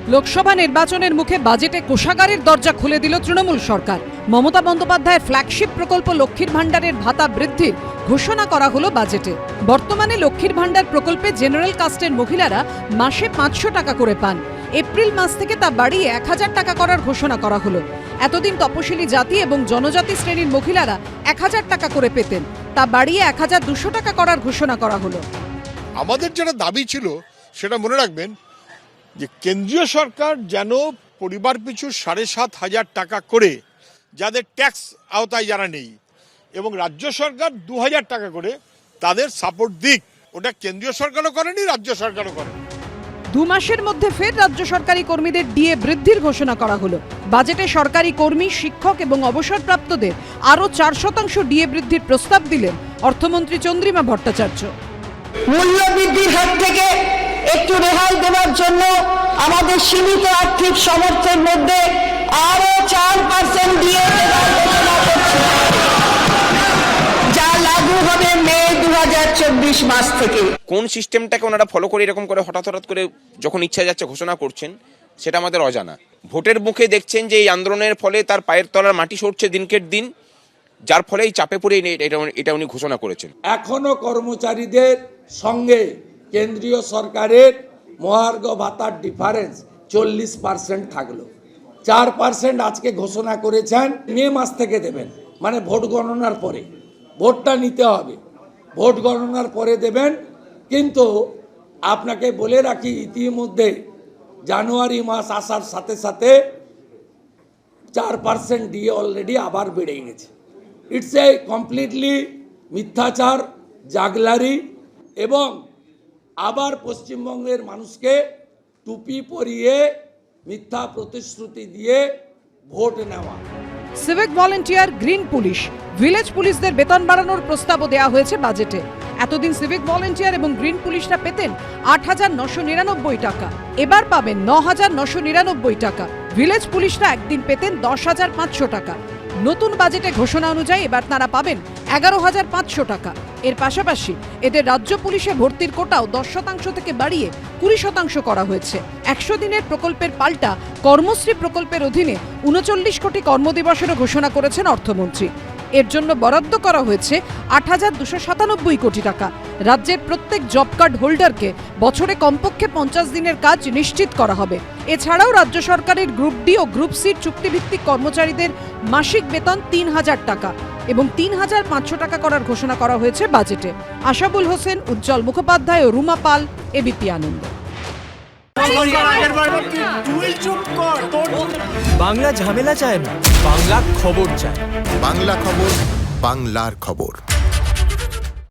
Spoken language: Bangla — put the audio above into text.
লোকসভা নির্বাচনের মুখে বাজেটে কোষাগারের দরজা খুলে দিল তৃণমূল সরকার। মমতা বন্দ্যোপাধ্যায়ের ফ্ল্যাগশিপ প্রকল্প লক্ষ্মীর ভাণ্ডারের ভাতা বৃদ্ধির ঘোষণা করা হলো বাজেটে। বর্তমানে লক্ষ্মীর ভাণ্ডার প্রকল্পে জেনারেল কাস্টের মহিলারা মাসে 500 টাকা করে পান। এপ্রিল মাস থেকে তা বাড়িয়ে 1000 টাকা করার ঘোষণা করা হলো। এতদিন তপশিলি জাতি এবং জনজাতি শ্রেণীর মহিলারা 1000 টাকা করে পেতেন, তা বাড়িয়ে 1200 টাকা করার ঘোষণা করা হলো। আমাদের যেটা দাবি ছিল সেটা মনে রাখবেন যে কেন্দ্রীয় সরকার যেন পরিবার পিছু 7,500 টাকা করে যাদের ট্যাক্স আওতায় যারা নেই এবং রাজ্য সরকার 2000 টাকা করে তাদের সাপোর্ট দিক। ওটা কেন্দ্রীয় সরকারও করেনি, রাজ্য সরকারও করেনি। 2 মাসের মধ্যে ফের রাজ্য সরকারি কর্মীদের ডিএ বৃদ্ধির ঘোষণা করা হলো। বাজেটে সরকারি কর্মী, শিক্ষক এবং অবসরপ্রাপ্তদের আরও 4% ডিএ বৃদ্ধির প্রস্তাব দিলেন অর্থমন্ত্রী চন্দ্রিমা ভট্টাচার্য। মূল্য বৃদ্ধির হাত থেকে একটু রেহাই দেওয়ার জন্য আমাদের সীমিত আর্থিক সামর্থ্যের মধ্যে আরো 4% দিয়ে দেওয়ার ঘোষণা করছি, যা লাগু হবে মে 2024 মাস থেকে। কোন সিস্টেমটাকে ওনারা ফলো করে এরকম করে হঠাৎ করে যখন ইচ্ছা যাচ্ছে ঘোষণা করছেন সেটা আমাদের অজানা। ভোটের মুখে দেখছেন যে এই আন্দোলনের ফলে তার পায়ের তলার মাটি সরছে দিনকের দিন, যার ফলে এই চাপে পড়ে এটা উনি ঘোষণা করেছেন। এখনো কর্মচারীদের সঙ্গে কেন্দ্রীয় সরকারের মহার্ঘ ভাতার ডিফারেন্স 40% থাকলো। 4% আজকে ঘোষণা করেছেন মে মাস থেকে দেবেন, মানে ভোট গণনার পরে। ভোটটা নিতে হবে, ভোট গণনার পরে দেবেন। কিন্তু আপনাকে বলে রাখি, ইতিমধ্যে জানুয়ারি মাস আসার সাথে সাথে 4% দিয়ে অলরেডি আবার বেড়ে গেছে। ইটস এ কমপ্লিটলি মিথ্যাচার, জাগলারি, এবং আবার পশ্চিমবঙ্গের মানুষকে টুপি পরিয়ে মিথ্যা প্রতিশ্রুতি দিয়ে ভোট নেওয়া। Civic volunteer, green police, village পুলিশদের বেতন বাড়ানোর প্রস্তাবও দেওয়া হয়েছে বাজেটে। এতদিন সিভিক ভলেন্টিয়ার এবং গ্রিন পুলিশরা পেতেন 8,999 টাকা, এবার পাবেন 9,999 টাকা। ভিলেজ পুলিশরা একদিন পেতেন 10,500 টাকা। নতুন বাজেটে ঘোষণা অনুযায়ী এবার তারা পাবেন 11,500 টাকা। এর পাশাপাশি এদের রাজ্য পুলিশে ভর্তির কোটাও 10% থেকে বাড়িয়ে 20% করা হয়েছে। 100 দিনের প্রকল্পের পাল্টা কর্মশ্রী প্রকল্পের অধীনে 39 কোটি কর্মদিবসেরও ঘোষণা করেছেন অর্থমন্ত্রী। এর জন্য বরাদ্দ করা হয়েছে 8,297 কোটি টাকা। রাজ্যের প্রত্যেক জব কার্ড হোল্ডারকে বছরে কমপক্ষে 50 দিনের কাজ নিশ্চিত করা হবে। এছাড়াও রাজ্য সরকারের গ্রুপ ডি ও গ্রুপ সি চুক্তিভিত্তিক কর্মচারীদের মাসিক বেতন 3,000 টাকা এবং 3,500 টাকা করার ঘোষণা করা হয়েছে বাজেটে। আশাবুল হোসেন, উজ্জ্বল মুখোপাধ্যায় ও রুমা পাল, এবিপি আনন্দ। বাংলা ঝামেলা চায় না, বাংলা খবর চায়। বাংলা খবর, বাংলার খবর।